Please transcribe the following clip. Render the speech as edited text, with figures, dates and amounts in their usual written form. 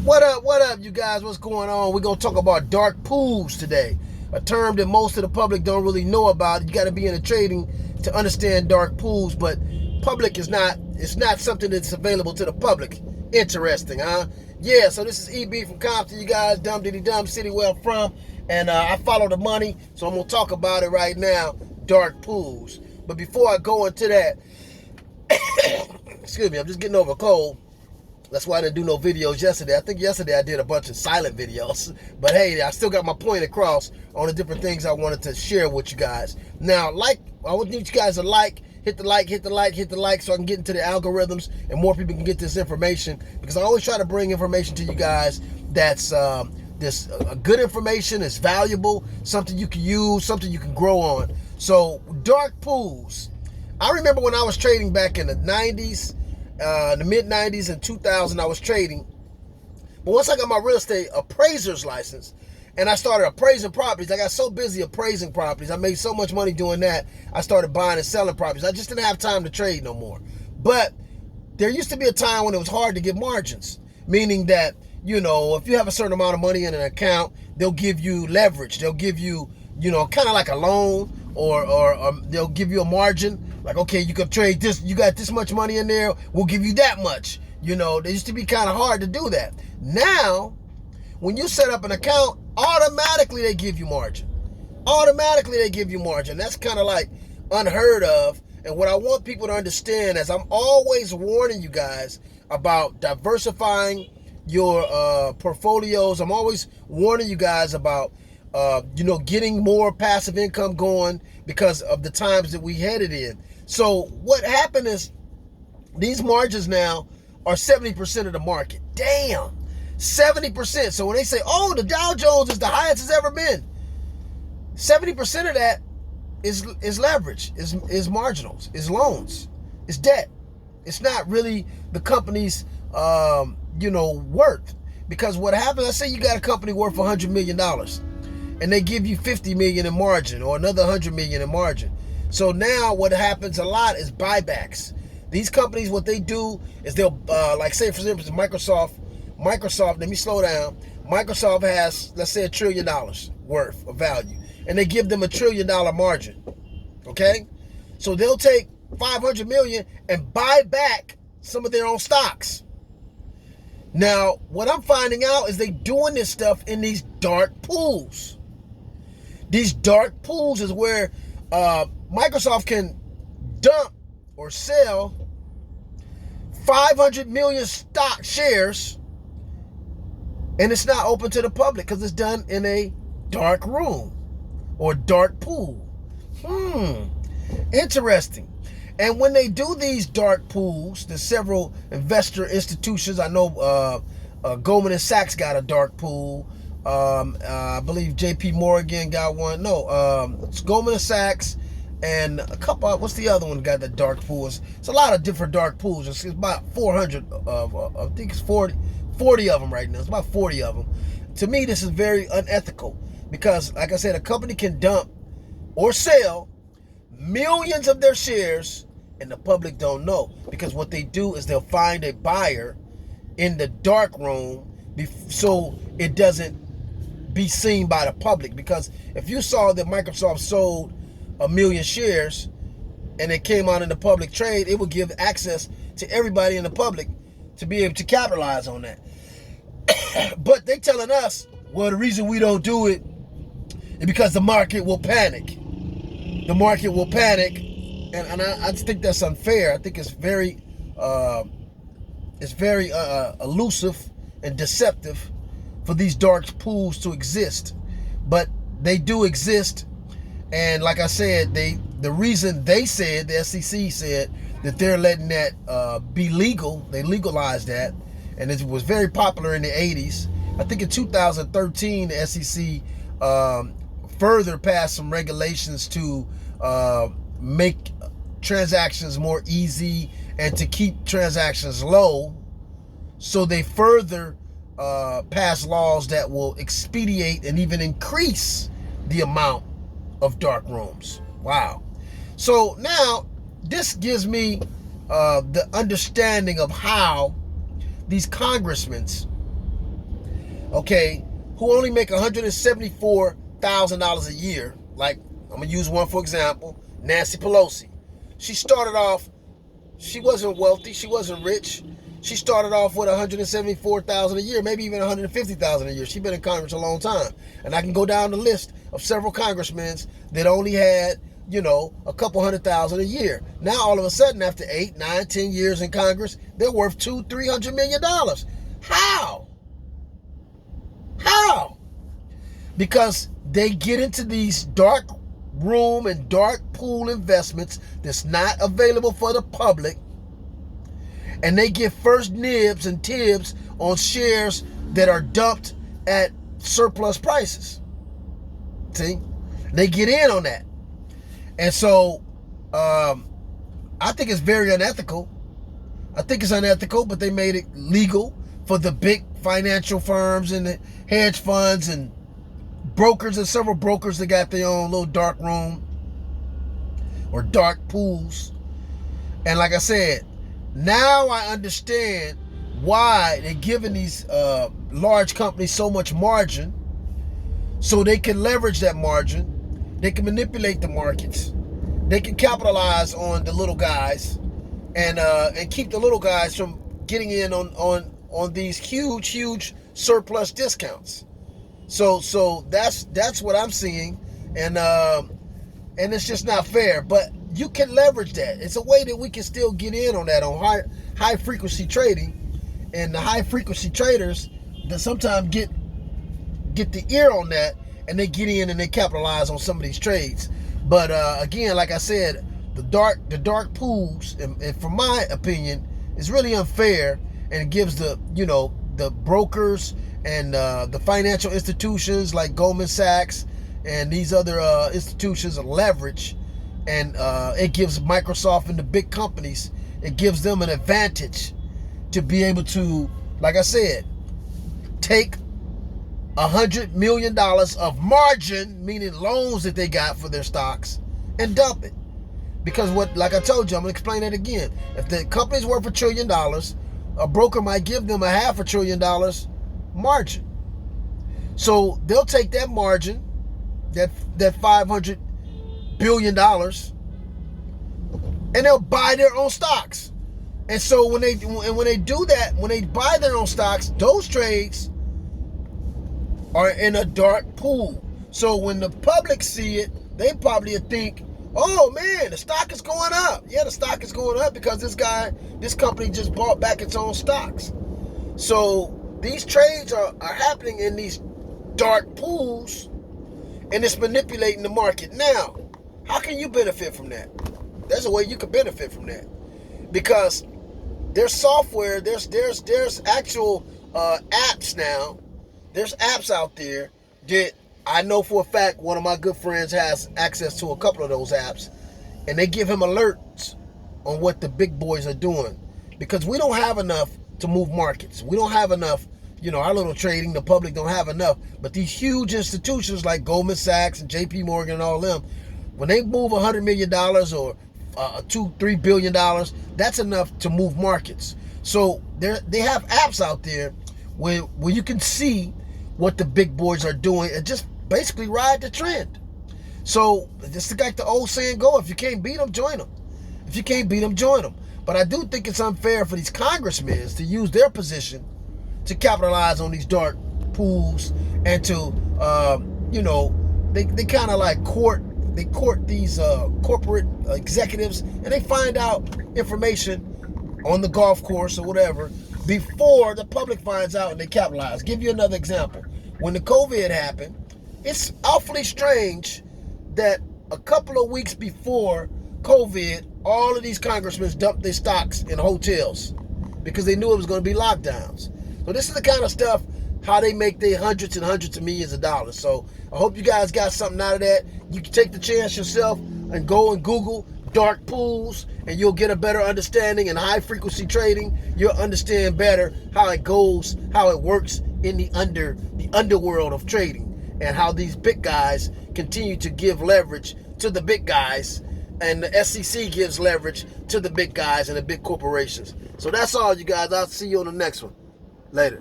What up, you guys? What's going on? We're going to talk about dark pools today, a term that most of the public don't really know about. You got to be in the trading to understand dark pools, but it's not something that's available to the public. Interesting, huh? Yeah, so this is EB from Compton, you guys, dumb diddy dumb, city where I'm from, and I follow the money, so I'm going to talk about it right now, dark pools. But before I go into that, excuse me, I'm just getting over a cold. That's why I didn't do no videos yesterday. I think yesterday I did a bunch of silent videos. But hey, I still got my point across on the different things I wanted to share with you guys. Now, I would need you guys to hit the like so I can get into the algorithms and more people can get this information. Because I always try to bring information to you guys that's good information, is valuable, something you can use, something you can grow on. So, dark pools. I remember when I was trading back in the 90s, the mid-90s and 2000, I was trading. But once I got my real estate appraiser's license and I started appraising properties, I got so busy appraising properties. I made so much money doing that, I started buying and selling properties. I just didn't have time to trade no more. But there used to be a time when it was hard to get margins, meaning that, if you have a certain amount of money in an account, they'll give you leverage. They'll give you, kind of like a loan or they'll give you a margin. Like, okay, you can trade this, you got this much money in there, we'll give you that much. They used to be kind of hard to do that. Now, when you set up an account, automatically they give you margin. Automatically they give you margin. That's kind of like unheard of. And what I want people to understand is I'm always warning you guys about diversifying your portfolios. I'm always warning you guys about getting more passive income going because of the times that we headed in. So what happened is these margins now are 70% of the market. Damn, 70%. So when they say, oh, the Dow Jones is the highest it's ever been, 70% of that is leverage, is marginals, is loans, is debt. It's not really the company's, worth. Because what happens, let's say you got a company worth $100 million and they give you $50 million in margin or another $100 million in margin. So now what happens a lot is buybacks. These companies, what they do is they'll, like say for example, Microsoft, let me slow down. Microsoft has, let's say $1 trillion worth of value and they give them $1 trillion margin, okay? So they'll take 500 million and buy back some of their own stocks. Now, what I'm finding out is they doing this stuff in these dark pools. These dark pools is where Microsoft can dump or sell 500 million stock shares and it's not open to the public because it's done in a dark room or dark pool. Interesting. And when they do these dark pools, there's several investor institutions. I know Goldman Sachs got a dark pool. I believe JP Morgan got one. No, it's Goldman Sachs and a couple. What's the other one got the dark pools? It's a lot of different dark pools. It's about 400 of, I think it's 40 of them right now. It's about 40 of them. To me, this is very unethical because, like I said, a company can dump or sell millions of their shares and the public don't know, because what they do is they'll find a buyer in the dark room so it doesn't be seen by the public. Because if you saw that Microsoft sold 1 million shares and it came out in the public trade, it would give access to everybody in the public to be able to capitalize on that. But they telling us, well, the reason we don't do it is because the market will panic. The market will panic. And I just think that's unfair. I think it's very elusive and deceptive for these dark pools to exist. But they do exist. And like I said, the reason they said, the SEC said, that they're letting that be legal, they legalized that, and it was very popular in the 80s. I think in 2013, the SEC further passed some regulations to make transactions more easy and to keep transactions low. So they further pass laws that will expedite and even increase the amount of dark rooms. Wow. So now this gives me the understanding of how these congressmen okay, who only make $174,000 a year. Like, I'm going to use one for example, Nancy Pelosi. She started off, she wasn't wealthy, she wasn't rich. She started off with $174,000 a year, maybe even $150,000 a year. She's been in Congress a long time. And I can go down the list of several congressmen that only had, a couple $100,000 a year. Now, all of a sudden, after 8, 9, 10 years in Congress, they're worth $200-300 million. How? How? Because they get into these dark room and dark pool investments that's not available for the public, and they get first nibs and tibs on shares that are dumped at surplus prices. See? They get in on that. And so I think it's very unethical. I think it's unethical, but they made it legal for the big financial firms and the hedge funds and brokers, and several brokers that got their own little dark room or dark pools. And like I said, now I understand why they're giving these large companies so much margin, so they can leverage that margin. They can manipulate the markets. They can capitalize on the little guys and keep the little guys from getting in on these huge surplus discounts. So that's what I'm seeing, and it's just not fair. But you can leverage that. It's a way that we can still get in on that on high frequency trading, and the high frequency traders that sometimes get the ear on that, and they get in and they capitalize on some of these trades. But again, like I said, the dark pools, and from my opinion, is really unfair, and it gives the brokers and the financial institutions like Goldman Sachs and these other institutions leverage, and it gives Microsoft and the big companies, it gives them an advantage to be able to, like I said, take $100 million of margin, meaning loans that they got for their stocks, and dump it. Because like I told you, I'm going to explain that again. If the company's worth $1 trillion, a broker might give them $500 billion margin. So they'll take that margin, that $500 billion, and they'll buy their own stocks. And so when they do that, when they buy their own stocks, those trades are in a dark pool. So when the public see it, they probably think, oh man, the stock is going up. Yeah, the stock is going up because this company just bought back its own stocks. So these trades are happening in these dark pools, and it's manipulating the market. Now, how can you benefit from that? There's a way you can benefit from that, because there's software, there's actual apps now. There's apps out there that I know for a fact one of my good friends has access to a couple of those apps, and they give him alerts on what the big boys are doing, because we don't have enough to move markets. We don't have enough, our little trading, the public don't have enough. But these huge institutions like Goldman Sachs and JP Morgan and all them, when they move $100 million or $2-3 billion, that's enough to move markets. So they have apps out there where you can see what the big boys are doing and just basically ride the trend. So just like the old saying go, if you can't beat them, join them. If you can't beat them, join them. But I do think it's unfair for these congressmen to use their position to capitalize on these dark pools, and to they kind of like court these corporate executives, and they find out information on the golf course or whatever before the public finds out, and they capitalize. Give you another example. When the COVID happened, it's awfully strange that a couple of weeks before COVID, all of these congressmen dumped their stocks in hotels because they knew it was going to be lockdowns. So this is the kind of stuff, how they make their hundreds and hundreds of millions of dollars. So I hope you guys got something out of that. You can take the chance yourself and go and Google dark pools, and you'll get a better understanding. In high frequency trading, you'll understand better how it goes, how it works in the underworld of trading, and how these big guys continue to give leverage to the big guys, and the SEC gives leverage to the big guys and the big corporations. So that's all, you guys. I'll see you on the next one. Later.